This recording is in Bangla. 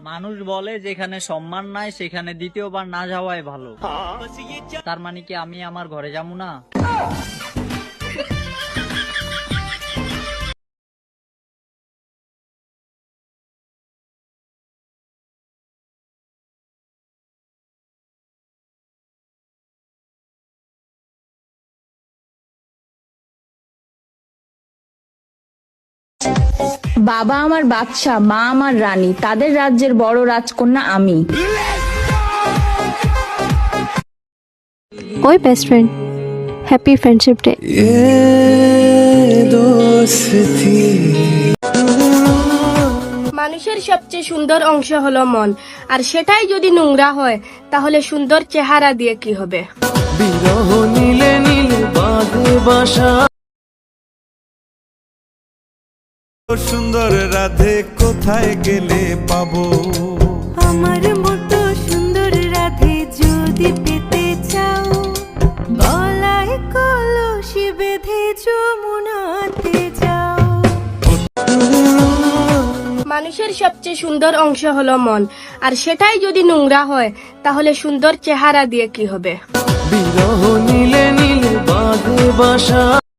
মানুষ বলে যেখানে সম্মান নাই সেখানে দ্বিতীয়বার না যাওয়াই ভালো। তার মানে কি আমি আমার ঘরে যাবো না? বাবা আমার বাদশা, মা আমার রানী, তাদের রাজ্যের বড় রাজকন্যা আমি। ওই best friend, happy friendship day. মানুষের সবচেয়ে সুন্দর অংশ হলো মন, আর সেটাই যদি নোংরা হয় তাহলে সুন্দর চেহারা দিয়ে কি হবে? বিরহ নীলে নীলে বাঁধে বাসা। সুন্দর রাধে কোথায় গেলে পাবো? আমার মতো সুন্দর রাধে যদি পেতে চাও, গলায় কলসি বেঁধে যমুনাতে যাও। মানুষের সবচেয়ে সুন্দর অংশ হলো মন, আর সেটাই যদি নোংরা হয় তাহলে সুন্দর চেহারা দিয়ে কি হবে? বিরহ নীলে নীলে বাঁধে বাসা।